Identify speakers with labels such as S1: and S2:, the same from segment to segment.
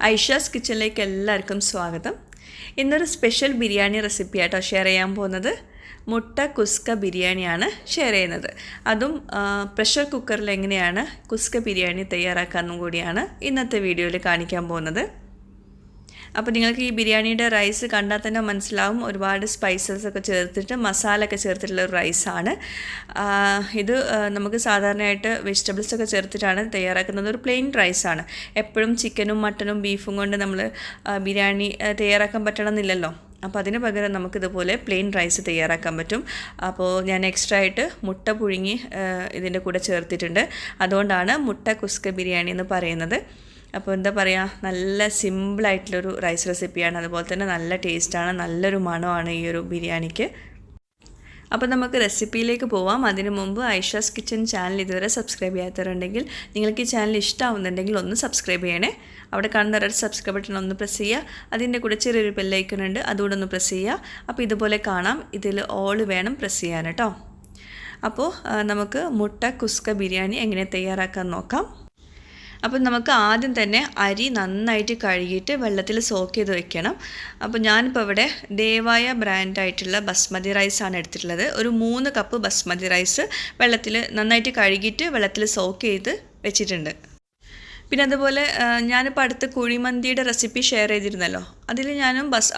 S1: ഐഷാസ് കിച്ചണിലേക്ക് എല്ലാവർക്കും സ്വാഗതം. ഇന്നൊരു സ്പെഷ്യൽ ബിരിയാണി റെസിപ്പി ആയിട്ടോ ഷെയർ ചെയ്യാൻ പോകുന്നത്. മുട്ട കുസ്ക ബിരിയാണിയാണ് ഷെയർ ചെയ്യുന്നത്. അതും പ്രഷർ കുക്കറിൽ എങ്ങനെയാണ് കുസ്ക ബിരിയാണി തയ്യാറാക്കാനും കൂടിയാണ് ഇന്നത്തെ വീഡിയോയിൽ കാണിക്കാൻ പോകുന്നത്. അപ്പോൾ നിങ്ങൾക്ക് ഈ ബിരിയാണിയുടെ റൈസ് കണ്ടാൽ തന്നെ മനസ്സിലാവും, ഒരുപാട് സ്പൈസസ് ഒക്കെ ചേർത്തിട്ട് മസാല ഒക്കെ ചേർത്തിട്ടുള്ള ഒരു റൈസാണ് ഇത്. നമുക്ക് സാധാരണയായിട്ട് വെജിറ്റബിൾസ് ഒക്കെ ചേർത്തിട്ടാണ് തയ്യാറാക്കുന്നത്. ഒരു പ്ലെയിൻ റൈസാണ്. എപ്പോഴും ചിക്കനും മട്ടനും ബീഫും കൊണ്ട് നമ്മൾ ബിരിയാണി തയ്യാറാക്കാൻ പറ്റണമെന്നില്ലല്ലോ. അപ്പോൾ അതിന് പകരം നമുക്കിതുപോലെ പ്ലെയിൻ റൈസ് തയ്യാറാക്കാൻ പറ്റും. അപ്പോൾ ഞാൻ എക്സ്ട്രാ ആയിട്ട് മുട്ട പുഴുങ്ങി ഇതിൻ്റെ കൂടെ ചേർത്തിട്ടുണ്ട്. അതുകൊണ്ടാണ് മുട്ട കുസ്ക ബിരിയാണി എന്ന് പറയുന്നത്. അപ്പോൾ എന്താ പറയുക, നല്ല സിമ്പിളായിട്ടുള്ളൊരു റൈസ് റെസിപ്പിയാണ്. അതുപോലെ തന്നെ നല്ല ടേസ്റ്റാണ്, നല്ലൊരു മണമാണ് ഈ ഒരു ബിരിയാണിക്ക്. അപ്പോൾ നമുക്ക് റെസിപ്പിയിലേക്ക് പോവാം. അതിനു മുമ്പ് ഐഷാസ് കിച്ചൺ ചാനൽ ഇതുവരെ സബ്സ്ക്രൈബ് ചെയ്യാത്തവരുണ്ടെങ്കിൽ, നിങ്ങൾക്ക് ഈ ചാനൽ ഇഷ്ടമാവുന്നുണ്ടെങ്കിൽ ഒന്ന് സബ്സ്ക്രൈബ് ചെയ്യണേ. അവിടെ കാണുന്ന റെഡ് സബ്സ്ക്രൈബ് ബട്ടൺ ഒന്ന് പ്രസ് ചെയ്യുക. അതിൻ്റെ കൂടെ ചെറിയൊരു ബെല്ലൈക്കൺ ഉണ്ട്, അതുകൂടെ ഒന്ന് പ്രസ് ചെയ്യുക. അപ്പോൾ ഇതുപോലെ കാണാം. ഇതിൽ ഓൾ വേണം പ്രസ് ചെയ്യാൻ കേട്ടോ. അപ്പോൾ നമുക്ക് മുട്ട കുസ്ക ബിരിയാണി എങ്ങനെ തയ്യാറാക്കാൻ നോക്കാം. അപ്പം നമുക്ക് ആദ്യം തന്നെ അരി നന്നായിട്ട് കഴുകിയിട്ട് വെള്ളത്തിൽ സോക്ക് ചെയ്ത് വെക്കണം. അപ്പോൾ ഞാനിപ്പോൾ ഇവിടെ ദേവായ ബ്രാൻഡായിട്ടുള്ള ബസ്മതി റൈസാണ് എടുത്തിട്ടുള്ളത്. ഒരു 3 കപ്പ് ബസ്മതി റൈസ് വെള്ളത്തിൽ നന്നായിട്ട് കഴുകിയിട്ട് വെള്ളത്തിൽ സോക്ക് ചെയ്ത് വെച്ചിട്ടുണ്ട്. പിന്നെ അതുപോലെ ഞാനിപ്പോൾ അടുത്ത് കുഴിമന്തിയുടെ റെസിപ്പി ഷെയർ ചെയ്തിരുന്നല്ലോ,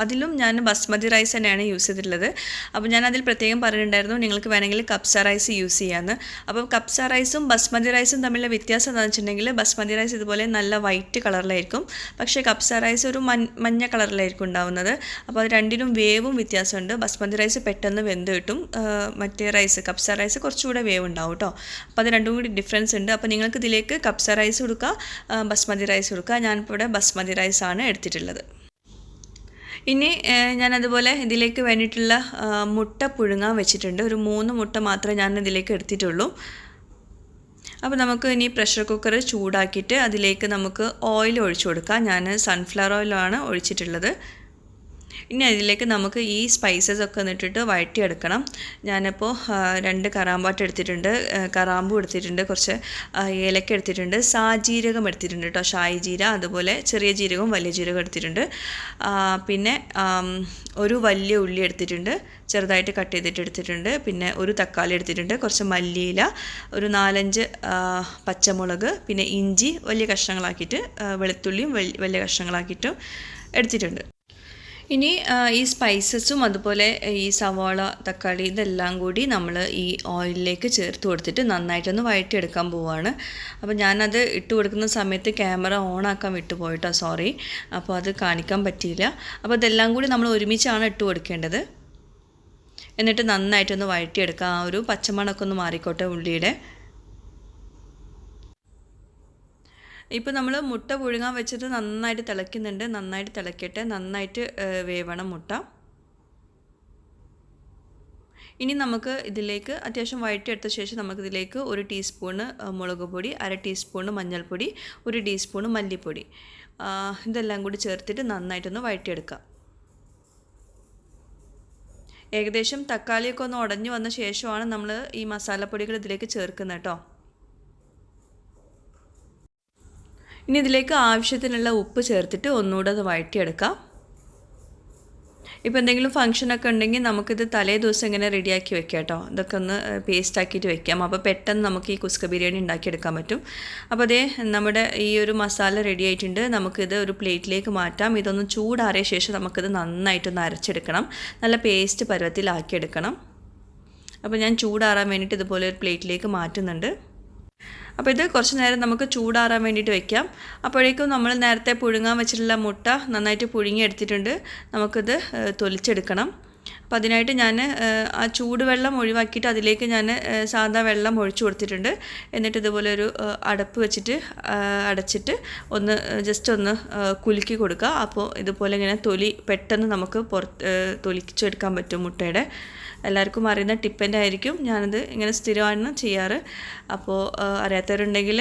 S1: അതിലും ഞാൻ ബസ്മതി റൈസ് തന്നെയാണ് യൂസ് ചെയ്തിട്ടുള്ളത്. അപ്പോൾ ഞാനതിൽ പ്രത്യേകം പറഞ്ഞിട്ടുണ്ടായിരുന്നു നിങ്ങൾക്ക് വേണമെങ്കിൽ കപ്സ റൈസ് യൂസ് ചെയ്യാമെന്ന്. അപ്പോൾ കപ്സ റൈസും ബസ്മതി റൈസും തമ്മിലുള്ള വ്യത്യാസം എന്താണെന്ന് വെച്ചിട്ടുണ്ടെങ്കിൽ, ബസ്മതി റൈസ് ഇതുപോലെ നല്ല വൈറ്റ് കളറിലായിരിക്കും, പക്ഷേ കപ്സ റൈസ് ഒരു മഞ്ഞ കളറിലായിരിക്കും ഉണ്ടാവുന്നത്. അപ്പോൾ അത് രണ്ടിനും വേവും വ്യത്യാസമുണ്ട്. ബസ്മതി റൈസ് പെട്ടെന്ന് വെന്ത് കിട്ടും, മറ്റേ റൈസ് കപ്സ റൈസ് കുറച്ചുകൂടെ വേവ് ഉണ്ടാവും കേട്ടോ. അപ്പോൾ അത് രണ്ടും കൂടി ഡിഫറൻസ് ഉണ്ട്. അപ്പോൾ നിങ്ങൾക്ക് ഇതിലേക്ക് കപ്സ റൈസ് കൊടുക്കുക, ബസ്മതി റൈസ് കൊടുക്കുക. ഞാനിപ്പോൾ ഇവിടെ ബസ്മതി റൈസാണ് എടുത്തിട്ടുള്ളത്. ഇനി ഞാനതുപോലെ ഇതിലേക്ക് വേണ്ടിയിട്ടുള്ള മുട്ട പുഴുങ്ങാൻ വെച്ചിട്ടുണ്ട്. ഒരു 3 മുട്ട മാത്രമേ ഞാൻ ഇതിലേക്ക് എടുത്തിട്ടുള്ളൂ. അപ്പോൾ നമുക്ക് ഇനി പ്രഷർ കുക്കർ ചൂടാക്കിയിട്ട് അതിലേക്ക് നമുക്ക് ഓയിൽ ഒഴിച്ചു കൊടുക്കാം. ഞാൻ സൺഫ്ലവർ ഓയിലാണ് ഒഴിച്ചിട്ടുള്ളത്. ഇനി അതിലേക്ക് നമുക്ക് ഈ സ്പൈസസ് ഒക്കെ ഇട്ടിട്ട് വഴറ്റിയെടുക്കണം. ഞാനിപ്പോൾ 2 കറാമ്പാട്ട് എടുത്തിട്ടുണ്ട്, കറാമ്പും എടുത്തിട്ടുണ്ട്, കുറച്ച് ഏലക്ക എടുത്തിട്ടുണ്ട്, സാജീരകം എടുത്തിട്ടുണ്ട് കേട്ടോ, ഷായി ജീര, അതുപോലെ ചെറിയ ജീരകവും വലിയ ജീരകം എടുത്തിട്ടുണ്ട്. പിന്നെ ഒരു വലിയ ഉള്ളി എടുത്തിട്ടുണ്ട്, ചെറുതായിട്ട് കട്ട് ചെയ്തിട്ട് എടുത്തിട്ടുണ്ട്. പിന്നെ ഒരു തക്കാളി എടുത്തിട്ടുണ്ട്, കുറച്ച് മല്ലിയില, ഒരു 4-5 പച്ചമുളക്, പിന്നെ ഇഞ്ചി വലിയ കഷ്ണങ്ങളാക്കിയിട്ട്, വെളുത്തുള്ളിയും വലിയ കഷ്ണങ്ങളാക്കിയിട്ടും എടുത്തിട്ടുണ്ട്. ഇനി ഈ സ്പൈസസും അതുപോലെ ഈ സവാള, തക്കാളി ഇതെല്ലാം കൂടി നമ്മൾ ഈ ഓയിലിലേക്ക് ചേർത്ത് കൊടുത്തിട്ട് നന്നായിട്ടൊന്ന് വഴറ്റിയെടുക്കാൻ പോവുകയാണ്. അപ്പോൾ ഞാനത് ഇട്ട് കൊടുക്കുന്ന സമയത്ത് ക്യാമറ ഓണാക്കാൻ വിട്ടുപോയിട്ടോ, സോറി. അപ്പോൾ അത് കാണിക്കാൻ പറ്റിയില്ല. അപ്പോൾ ഇതെല്ലാം കൂടി നമ്മൾ ഒരുമിച്ചാണ് ഇട്ട് കൊടുക്കേണ്ടത്. എന്നിട്ട് നന്നായിട്ടൊന്ന് വഴറ്റിയെടുക്കുക. ആ ഒരു പച്ചമണമൊക്കെ ഒന്ന് മാറിക്കോട്ടെ ഉള്ളിയുടെ. ഇപ്പോൾ നമ്മൾ മുട്ട പുഴുങ്ങാൻ വെച്ചിട്ട് നന്നായിട്ട് തിളയ്ക്കുന്നുണ്ട്. നന്നായിട്ട് തിളക്കട്ടെ, നന്നായിട്ട് വേവണം മുട്ട. ഇനി നമുക്ക് ഇതിലേക്ക് അത്യാവശ്യം വഴറ്റിയെടുത്ത ശേഷം നമുക്കിതിലേക്ക് 1 ടീസ്പൂണ് മുളക് പൊടി, 1/2 ടീസ്പൂണ് മഞ്ഞൾപ്പൊടി, 1 ടീസ്പൂണ് മല്ലിപ്പൊടി, ഇതെല്ലാം കൂടി ചേർത്തിട്ട് നന്നായിട്ടൊന്ന് വഴറ്റിയെടുക്കാം. ഏകദേശം തക്കാളിയൊക്കെ ഒന്ന് ഉടഞ്ഞു വന്ന ശേഷമാണ് നമ്മൾ ഈ മസാലപ്പൊടികൾ ഇതിലേക്ക് ചേർക്കുന്നത് കേട്ടോ. ഇനി ഇതിലേക്ക് ആവശ്യത്തിനുള്ള ഉപ്പ് ചേർത്തിട്ട് ഒന്നുകൂടെ അത് വഴറ്റിയെടുക്കാം. ഇപ്പോൾ എന്തെങ്കിലും ഫംഗ്ഷനൊക്കെ ഉണ്ടെങ്കിൽ നമുക്കിത് തലേ ദിവസം ഇങ്ങനെ റെഡിയാക്കി വെക്കാം കേട്ടോ. ഇതൊക്കെ ഒന്ന് പേസ്റ്റ് ആക്കിയിട്ട് വെക്കാം. അപ്പോൾ പെട്ടെന്ന് നമുക്ക് ഈ കുസ്ക ബിരിയാണി ഉണ്ടാക്കിയെടുക്കാൻ പറ്റും. അപ്പോൾ അതേ നമ്മുടെ ഈ ഒരു മസാല റെഡി ആയിട്ടുണ്ട്. നമുക്കിത് ഒരു പ്ലേറ്റിലേക്ക് മാറ്റാം. ഇതൊന്ന് ചൂടാറിയ ശേഷം നമുക്കിത് നന്നായിട്ടൊന്ന് അരച്ചെടുക്കണം. നല്ല പേസ്റ്റ് പരുവത്തിലാക്കിയെടുക്കണം. അപ്പോൾ ഞാൻ ചൂടാറാൻ വേണ്ടിയിട്ട് ഇതുപോലെ ഒരു പ്ലേറ്റിലേക്ക് മാറ്റുന്നുണ്ട്. അപ്പോൾ ഇത് കുറച്ച് നേരം നമുക്ക് ചൂടാറാൻ വേണ്ടിയിട്ട് വെക്കാം. അപ്പോഴേക്കും നമ്മൾ നേരത്തെ പുഴുങ്ങാൻ വെച്ചിട്ടുള്ള മുട്ട നന്നായിട്ട് പുഴുങ്ങി എടുത്തിട്ടുണ്ട്. നമുക്കിത് തൊലിച്ചെടുക്കണം. അപ്പോൾ അതിനായിട്ട് ഞാൻ ആ ചൂടുവെള്ളം ഒഴിവാക്കിയിട്ട് അതിലേക്ക് ഞാൻ സാധാ വെള്ളം ഒഴിച്ചു കൊടുത്തിട്ടുണ്ട്. എന്നിട്ട് ഇതുപോലെ ഒരു അടപ്പ് വെച്ചിട്ട് അടച്ചിട്ട് ഒന്ന് ജസ്റ്റ് ഒന്ന് കുലുക്കി കൊടുക്കുക. അപ്പോൾ ഇതുപോലെ ഇങ്ങനെ തൊലി പെട്ടെന്ന് നമുക്ക് തൊലിച്ചെടുക്കാൻ പറ്റും മുട്ടയുടെ. എല്ലാവർക്കും അറിയുന്ന ടിപ്പിൻ്റെ ആയിരിക്കും. ഞാനത് ഇങ്ങനെ സ്ഥിരമാണ് ചെയ്യാറ്. അപ്പോൾ അറിയാത്തവരുണ്ടെങ്കിൽ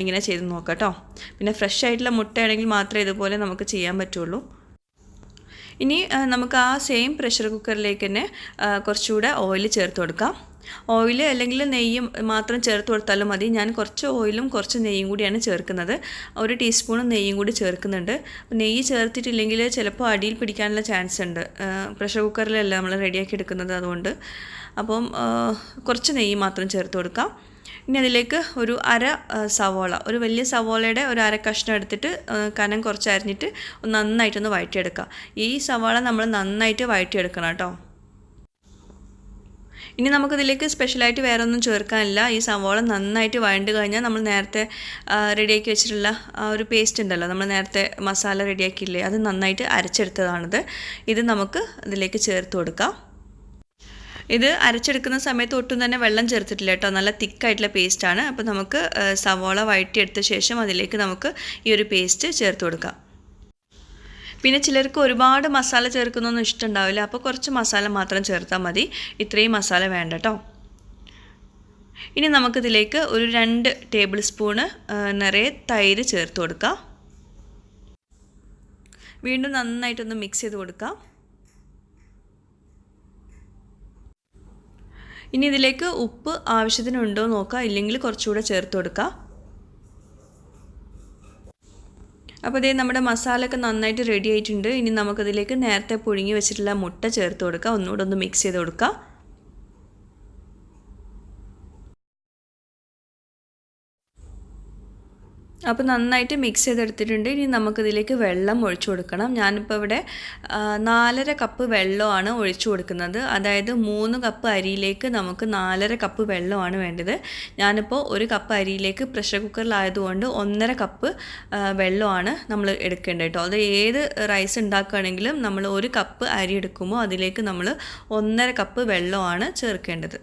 S1: ഇങ്ങനെ ചെയ്ത് നോക്കാം കേട്ടോ. പിന്നെ ഫ്രഷ് ആയിട്ടുള്ള മുട്ടയാണെങ്കിൽ മാത്രമേ ഇതുപോലെ നമുക്ക് ചെയ്യാൻ പറ്റുള്ളൂ. ഇനി നമുക്ക് ആ സെയിം പ്രഷർ കുക്കറിലേക്ക് തന്നെ കുറച്ചുകൂടെ ഓയിൽ ചേർത്ത് കൊടുക്കാം. ഓയിൽ അല്ലെങ്കിൽ നെയ്യും മാത്രം ചേർത്ത് കൊടുത്താലും മതി. ഞാൻ കുറച്ച് ഓയിലും കുറച്ച് നെയ്യും കൂടിയാണ് ചേർക്കുന്നത്. 1 ടീസ്പൂൺ നെയ്യും കൂടി ചേർക്കുന്നുണ്ട്. നെയ്യ് ചേർത്തിട്ടില്ലെങ്കിൽ ചിലപ്പോൾ അടിയിൽ പിടിക്കാനുള്ള ചാൻസ് ഉണ്ട്. പ്രഷർ കുക്കറിലല്ല നമ്മൾ റെഡിയാക്കി എടുക്കുന്നത്, അതുകൊണ്ട് അപ്പം കുറച്ച് നെയ്യ് മാത്രം ചേർത്ത് കൊടുക്കാം. ഇനി അതിലേക്ക് ഒരു സവോള, ഒരു വലിയ സവോളയുടെ ഒരു അര കഷ്ണം എടുത്തിട്ട് കനം കുറച്ച് അരിഞ്ഞിട്ട് നന്നായിട്ടൊന്ന് വഴറ്റിയെടുക്കാം. ഈ സവോള നമ്മൾ നന്നായിട്ട് വഴറ്റിയെടുക്കണം കേട്ടോ. ഇനി നമുക്കിതിലേക്ക് സ്പെഷ്യലായിട്ട് വേറെ ഒന്നും ചേർക്കാനില്ല. ഈ സവോള നന്നായിട്ട് വഴണ്ട് കഴിഞ്ഞാൽ നമ്മൾ നേരത്തെ റെഡിയാക്കി വെച്ചിട്ടുള്ള ഒരു പേസ്റ്റ് ഉണ്ടല്ലോ, നമ്മൾ നേരത്തെ മസാല റെഡിയാക്കിയില്ലേ, അത് നന്നായിട്ട് അരച്ചെടുത്തതാണിത്. ഇത് നമുക്ക് ഇതിലേക്ക് ചേർത്ത് കൊടുക്കാം. ഇത് അരച്ചെടുക്കുന്ന സമയത്ത് ഒട്ടും തന്നെ വെള്ളം ചേർത്തിട്ടില്ല കേട്ടോ, നല്ല തിക്കായിട്ടുള്ള പേസ്റ്റാണ്. അപ്പോൾ നമുക്ക് സവോള വഴറ്റിയെടുത്ത ശേഷം അതിലേക്ക് നമുക്ക് ഈ ഒരു പേസ്റ്റ് ചേർത്ത് കൊടുക്കാം. പിന്നെ ചിലർക്ക് ഒരുപാട് മസാല ചേർക്കുന്നൊന്നും ഇഷ്ടമുണ്ടാവില്ല, അപ്പോൾ കുറച്ച് മസാല മാത്രം ചേർത്താൽ മതി. ഇത്രയും മസാല വേണ്ട കേട്ടോ. ഇനി നമുക്കിതിലേക്ക് ഒരു 2 ടേബിൾ സ്പൂണ് നിറയെ തൈര് ചേർത്ത് കൊടുക്കാം. വീണ്ടും നന്നായിട്ടൊന്ന് മിക്സ് ചെയ്ത് കൊടുക്കാം. ഇനി ഇതിലേക്ക് ഉപ്പ് ആവശ്യത്തിനുണ്ടോ നോക്കാം, ഇല്ലെങ്കിൽ കുറച്ചുകൂടെ ചേർത്ത് കൊടുക്കാം. അപ്പോൾ ഇതേ നമ്മുടെ മസാലയൊക്കെ നന്നായിട്ട് റെഡി ആയിട്ടുണ്ട്. ഇനി നമുക്കതിലേക്ക് നേരത്തെ പുഴുങ്ങി വെച്ചിട്ടുള്ള മുട്ട ചേർത്ത് കൊടുക്കുക. ഒന്നുകൂടെ ഒന്ന് മിക്സ് ചെയ്ത് കൊടുക്കുക. അപ്പോൾ നന്നായിട്ട് മിക്സ് ചെയ്തെടുത്തിട്ടുണ്ട്. ഇനി നമുക്കിതിലേക്ക് വെള്ളം ഒഴിച്ചു കൊടുക്കണം. ഞാനിപ്പോൾ ഇവിടെ 4.5 കപ്പ് വെള്ളമാണ് ഒഴിച്ചു കൊടുക്കുന്നത്. അതായത് 3 കപ്പ് അരിയിലേക്ക് നമുക്ക് 4.5 കപ്പ് വെള്ളമാണ് വേണ്ടത്. ഞാനിപ്പോൾ 1 കപ്പ് അരിയിലേക്ക് പ്രഷർ കുക്കറിലായതുകൊണ്ട് 1.5 കപ്പ് വെള്ളമാണ് നമ്മൾ എടുക്കേണ്ടത് കേട്ടോ. അത് ഏത് റൈസ് ഉണ്ടാക്കുകയാണെങ്കിലും നമ്മൾ 1 കപ്പ് അരി എടുക്കുമ്പോൾ അതിലേക്ക് നമ്മൾ 1.5 കപ്പ് വെള്ളമാണ് ചേർക്കേണ്ടത്.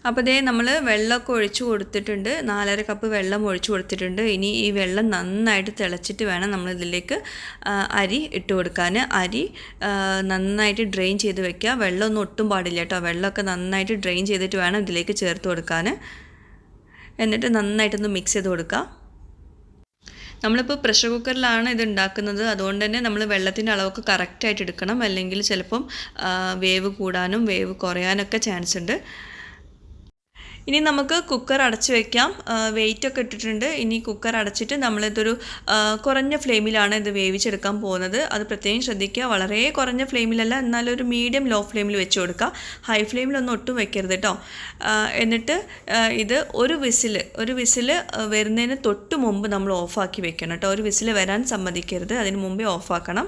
S1: അപ്പോൾ ഇതേ നമ്മൾ വെള്ളമൊക്കെ ഒഴിച്ചു കൊടുത്തിട്ടുണ്ട്. 4.5 കപ്പ് വെള്ളം ഒഴിച്ചു കൊടുത്തിട്ടുണ്ട്. ഇനി ഈ വെള്ളം നന്നായിട്ട് തിളച്ചിട്ട് വേണം നമ്മളിതിലേക്ക് അരി ഇട്ട് കൊടുക്കാൻ. അരി നന്നായിട്ട് ഡ്രെയിൻ ചെയ്ത് വെക്കുക. വെള്ളമൊന്നും ഒട്ടും പാടില്ല കേട്ടോ. വെള്ളമൊക്കെ നന്നായിട്ട് ഡ്രെയിൻ ചെയ്തിട്ട് വേണം ഇതിലേക്ക് ചേർത്ത് കൊടുക്കാൻ. എന്നിട്ട് നന്നായിട്ടൊന്ന് മിക്സ് ചെയ്ത് കൊടുക്കുക. നമ്മളിപ്പോൾ പ്രഷർ കുക്കറിലാണ് ഇത് ഉണ്ടാക്കുന്നത്, അതുകൊണ്ട് തന്നെ നമ്മൾ വെള്ളത്തിൻ്റെ അളവൊക്കെ കറക്റ്റായിട്ട് എടുക്കണം. അല്ലെങ്കിൽ ചിലപ്പം വേവ് കൂടാനും വേവ് കുറയാനൊക്കെ ചാൻസ് ഉണ്ട്. ഇനി നമുക്ക് കുക്കർ അടച്ച് വയ്ക്കാം. വെയിറ്റൊക്കെ ഇട്ടിട്ടുണ്ട്. ഇനി കുക്കർ അടച്ചിട്ട് നമ്മളിതൊരു കുറഞ്ഞ ഫ്ലെയിമിലാണ് ഇത് വേവിച്ചെടുക്കാൻ പോകുന്നത്. അത് പ്രത്യേകം ശ്രദ്ധിക്കുക. വളരെ കുറഞ്ഞ ഫ്ലെയിമിലല്ല, എന്നാലൊരു മീഡിയം ലോ ഫ്ലെയിമിൽ വെച്ച് കൊടുക്കുക. ഹൈ ഫ്ലെയിമിലൊന്നും ഒട്ടും വെക്കരുത് കേട്ടോ. എന്നിട്ട് ഇത് ഒരു വിസിൽ വരുന്നതിന് തൊട്ട് മുമ്പ് നമ്മൾ ഓഫാക്കി വെക്കണം കേട്ടോ. ഒരു വിസിൽ വരാൻ സമ്മതിക്കരുത്, അതിന് മുമ്പേ ഓഫാക്കണം.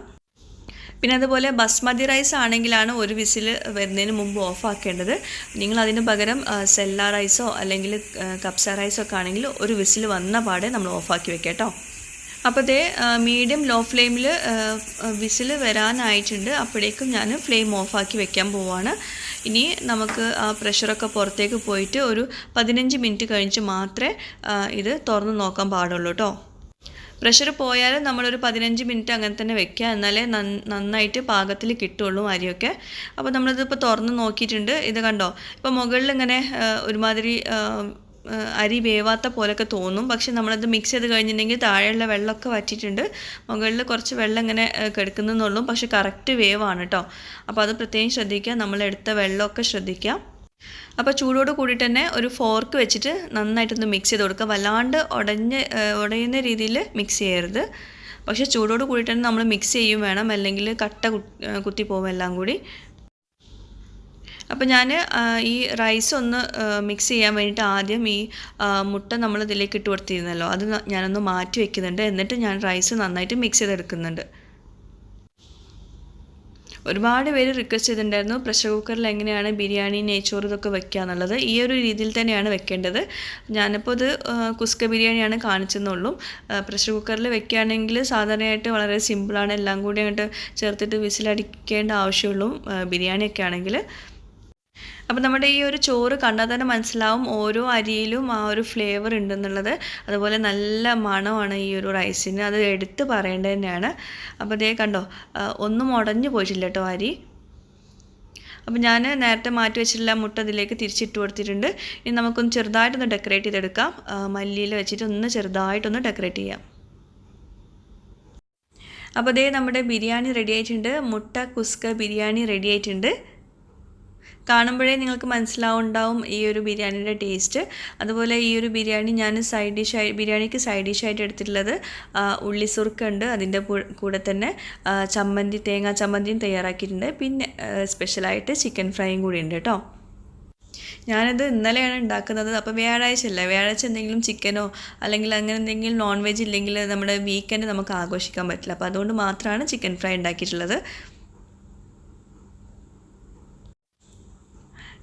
S1: പിന്നെ അതുപോലെ ബസ്മതി റൈസ് ആണെങ്കിലാണ് ഒരു വിസിൽ വരുന്നതിന് മുമ്പ് ഓഫാക്കേണ്ടത്. നിങ്ങൾ അതിന് പകരം സെല്ല റൈസോ അല്ലെങ്കിൽ കപ്സ റൈസോ ഒക്കെ ആണെങ്കിൽ ഒരു വിസിൽ വന്ന പാടെ നമ്മൾ ഓഫാക്കി വെക്കാം കേട്ടോ. അപ്പോൾ ഇതേ മീഡിയം ലോ ഫ്ലെയിമിൽ വിസിൽ വരാനായിട്ടുണ്ട്. അപ്പോഴേക്കും ഞാൻ ഫ്ലെയിം ഓഫാക്കി വെക്കാൻ പോവുകയാണ്. ഇനി നമുക്ക് ആ പ്രഷറൊക്കെ പുറത്തേക്ക് പോയിട്ട് ഒരു 15 മിനിറ്റ് കഴിഞ്ഞ് മാത്രമേ ഇത് തുറന്ന് നോക്കാൻ പാടുള്ളൂ കേട്ടോ. പ്രഷർ പോയാലും നമ്മളൊരു 15 മിനിറ്റ് അങ്ങനെ തന്നെ വെക്കുക, എന്നാലേ നന്നായിട്ട് പാകത്തിൽ കിട്ടുള്ളൂ അരിയൊക്കെ. അപ്പോൾ നമ്മളിതിപ്പോൾ തുറന്ന് നോക്കിയിട്ടുണ്ട്. ഇത് കണ്ടോ, ഇപ്പോൾ മുകളിൽ ഇങ്ങനെ ഒരുമാതിരി അരി വേവാത്ത പോലൊക്കെ തോന്നും. പക്ഷെ നമ്മളത് മിക്സ് ചെയ്ത് കഴിഞ്ഞിട്ടുണ്ടെങ്കിൽ താഴെയുള്ള വെള്ളമൊക്കെ വറ്റിയിട്ടുണ്ട്. മുകളിൽ കുറച്ച് വെള്ളം ഇങ്ങനെ കിടക്കുന്നുള്ളൂ, പക്ഷെ കറക്റ്റ് വേവാണ് കേട്ടോ. അപ്പോൾ അത് പ്രത്യേകം ശ്രദ്ധിക്കുക, നമ്മളെടുത്ത വെള്ളമൊക്കെ ശ്രദ്ധിക്കുക. അപ്പോൾ ചൂടോട് കൂടിയിട്ട് തന്നെ ഒരു ഫോർക്ക് വെച്ചിട്ട് നന്നായിട്ടൊന്ന് മിക്സ് ചെയ്ത് കൊടുക്കുക. വല്ലാണ്ട് ഉടയുന്ന രീതിയിൽ മിക്സ് ചെയ്യരുത്. പക്ഷേ ചൂടോട് കൂടിയിട്ട് തന്നെ നമ്മൾ മിക്സ് ചെയ്യും വേണം, അല്ലെങ്കിൽ കട്ട കുത്തി പോകും എല്ലാം കൂടി. അപ്പോൾ ഞാൻ ഈ റൈസ് ഒന്ന് മിക്സ് ചെയ്യാൻ വേണ്ടിയിട്ട് ആദ്യം ഈ മുട്ട നമ്മൾ ഇതിലേക്ക് ഇട്ട് കൊടുത്തിരുന്നല്ലോ, അത് ഞാനൊന്ന് മാറ്റി വയ്ക്കുന്നുണ്ട്. എന്നിട്ട് ഞാൻ റൈസ് നന്നായിട്ട് മിക്സ് ചെയ്തെടുക്കുന്നുണ്ട്. ഒരുപാട് പേര് റിക്വസ്റ്റ് ചെയ്തിട്ടുണ്ടായിരുന്നു പ്രഷർ കുക്കറിൽ എങ്ങനെയാണ് ബിരിയാണി, നെയ്ച്ചോറ് ഇതൊക്കെ വെക്കുക എന്നുള്ളത്. ഈ ഒരു രീതിയിൽ തന്നെയാണ് വെക്കേണ്ടത്. ഞാനിപ്പോൾ ഇത് കുസ്ക ബിരിയാണിയാണ് കാണിച്ചെന്നുള്ളൂ. പ്രഷർ കുക്കറിൽ വെക്കുകയാണെങ്കിൽ സാധാരണയായിട്ട് വളരെ സിമ്പിളാണ്. എല്ലാം കൂടി അങ്ങോട്ട് ചേർത്തിട്ട് വിസിലടിക്കേണ്ട ആവശ്യമുള്ളൂ ബിരിയാണിയൊക്കെ ആണെങ്കിൽ. അപ്പോൾ നമ്മുടെ ഈ ഒരു ചോറ് കണ്ടാൽ തന്നെ മനസ്സിലാവും ഓരോ അരിയിലും ആ ഒരു ഫ്ലേവർ ഉണ്ടെന്നുള്ളത്. അതുപോലെ നല്ല മണമാണ് ഈ ഒരു റൈസിന്, അത് എടുത്ത് പറയേണ്ടത് തന്നെയാണ്. അപ്പോൾ അതേ കണ്ടോ, ഒന്നും ഉടഞ്ഞു പോയിട്ടില്ല കേട്ടോ അരി. അപ്പോൾ ഞാൻ നേരത്തെ മാറ്റി വെച്ചിട്ടുള്ള മുട്ട ഇതിലേക്ക് തിരിച്ചിട്ട് കൊടുത്തിട്ടുണ്ട്. ഇനി നമുക്കൊന്ന് ചെറുതായിട്ടൊന്ന് ഡെക്കറേറ്റ് ചെയ്തെടുക്കാം. മല്ലിയിൽ വെച്ചിട്ട് ഒന്ന് ചെറുതായിട്ടൊന്ന് ഡെക്കറേറ്റ് ചെയ്യാം. അപ്പോൾ അതേ നമ്മുടെ ബിരിയാണി റെഡി ആയിട്ടുണ്ട്. മുട്ട കുസ്ക ബിരിയാണി റെഡി ആയിട്ടുണ്ട്. കാണുമ്പോഴേ നിങ്ങൾക്ക് മനസ്സിലാവുണ്ടാവും ഈ ഒരു ബിരിയാണിയുടെ ടേസ്റ്റ്. അതുപോലെ ഈ ഒരു ബിരിയാണി ഞാൻ ബിരിയാണിക്ക് സൈഡ് ഡിഷായിട്ട് എടുത്തിട്ടുള്ളത് ഉള്ളി സുർക്ക ഉണ്ട്. അതിൻ്റെ കൂടെ തന്നെ തേങ്ങാ ചമ്മന്തിയും തയ്യാറാക്കിയിട്ടുണ്ട്. പിന്നെ സ്പെഷ്യലായിട്ട് ചിക്കൻ ഫ്രൈയും കൂടി ഉണ്ട് കേട്ടോ. ഞാനത് ഇന്നലെയാണ് ഉണ്ടാക്കുന്നത്. അപ്പോൾ വ്യാഴാഴ്ച എന്തെങ്കിലും ചിക്കനോ അല്ലെങ്കിൽ അങ്ങനെ എന്തെങ്കിലും നോൺ വെജ് ഇല്ലെങ്കിൽ നമ്മുടെ വീക്കെൻഡ് നമുക്ക് ആഘോഷിക്കാൻ പറ്റില്ല. അപ്പോൾ അതുകൊണ്ട് മാത്രമാണ് ചിക്കൻ ഫ്രൈ ഉണ്ടാക്കിയിട്ടുള്ളത്.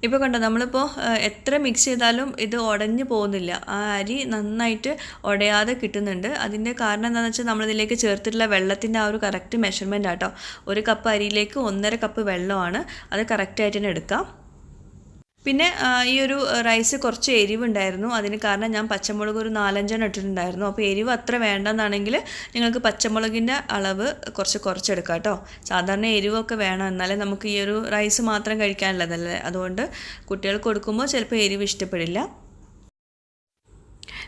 S1: ഇപ്പോൾ കണ്ടോ, നമ്മളിപ്പോൾ എത്ര മിക്സ് ചെയ്താലും ഇത് ഉടഞ്ഞു പോകുന്നില്ല. ആ അരി നന്നായിട്ട് ഉടയാതെ കിട്ടുന്നുണ്ട്. അതിൻ്റെ കാരണം എന്താണെന്ന് വെച്ചാൽ നമ്മളിതിലേക്ക് ചേർത്തിട്ടുള്ള വെള്ളത്തിൻ്റെ ആ ഒരു കറക്റ്റ് മെഷർമെൻ്റ് ആട്ടോ. 1 കപ്പ് അരിയിലേക്ക് 1.5 കപ്പ് വെള്ളമാണ്. അത് കറക്റ്റായിട്ട് തന്നെ എടുക്കാം. പിന്നെ ഈ ഒരു റൈസ് കുറച്ച് എരിവുണ്ടായിരുന്നു. അതിന് കാരണം ഞാൻ പച്ചമുളക് ഒരു 4-5 ഇട്ടിട്ടുണ്ടായിരുന്നു. അപ്പോൾ എരിവ് അത്ര വേണ്ടെന്നാണെങ്കിൽ നിങ്ങൾക്ക് പച്ചമുളകിൻ്റെ അളവ് കുറച്ചെടുക്കാം കേട്ടോ. സാധാരണ എരിവൊക്കെ വേണം, എന്നാലേ നമുക്ക് ഈ ഒരു റൈസ് മാത്രം കഴിക്കാനുള്ളതല്ലേ. അതുകൊണ്ട് കുട്ടികൾക്ക് കൊടുക്കുമ്പോൾ ചിലപ്പോൾ എരിവ് ഇഷ്ടപ്പെടില്ല.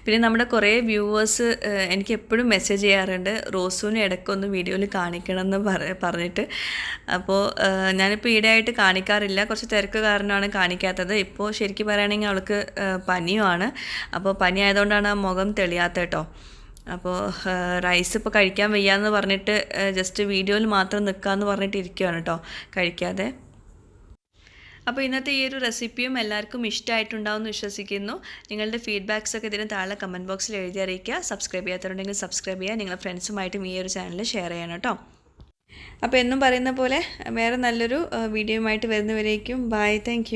S1: പിന്നെ നമ്മുടെ കുറേ വ്യൂവേഴ്സ് എനിക്ക് എപ്പോഴും മെസ്സേജ് ചെയ്യാറുണ്ട്, റോസുവിനെ ഇടയ്ക്കൊന്ന് വീഡിയോയിൽ കാണിക്കണം എന്ന് പറഞ്ഞിട്ട്. അപ്പോൾ ഞാനിപ്പോൾ ഈടെയായിട്ട് കാണിക്കാറില്ല, കുറച്ച് തിരക്ക് കാരണമാണ് കാണിക്കാത്തത്. ഇപ്പോൾ ശരിക്കും പറയുകയാണെങ്കിൽ അവൾക്ക് പനിയുമാണ്. അപ്പോൾ പനി ആയതുകൊണ്ടാണ് ആ മുഖം തെളിയാത്ത കേട്ടോ. അപ്പോൾ റൈസ് ഇപ്പോൾ കഴിക്കാൻ വയ്യാന്ന് പറഞ്ഞിട്ട് ജസ്റ്റ് വീഡിയോയിൽ മാത്രം നിൽക്കാമെന്ന് പറഞ്ഞിട്ട് ഇരിക്കുകയാണ് കേട്ടോ, കഴിക്കാതെ. അപ്പോൾ ഇന്നത്തെ ഈ ഒരു റെസിപ്പിയും എല്ലാവർക്കും ഇഷ്ടമായിട്ടുണ്ടാവുമെന്ന് വിശ്വസിക്കുന്നു. നിങ്ങളുടെ ഫീഡ്ബാക്സൊക്കെ ഇതിന് താഴെ കമൻറ്റ് ബോക്സിൽ എഴുതി അറിയിക്കുക. സബ്സ്ക്രൈബ് ചെയ്യാത്തവരുണ്ടെങ്കിൽ സബ്സ്ക്രൈബ് ചെയ്യുക. നിങ്ങളുടെ ഫ്രണ്ട്സുമായിട്ടും ഈ ഒരു ചാനൽ ഷെയർ ചെയ്യണം കേട്ടോ. അപ്പോൾ എന്നും പറയുന്ന പോലെ വേറെ നല്ലൊരു വീഡിയോയുമായിട്ട് വരുന്നവരേക്കും ബൈ. താങ്ക്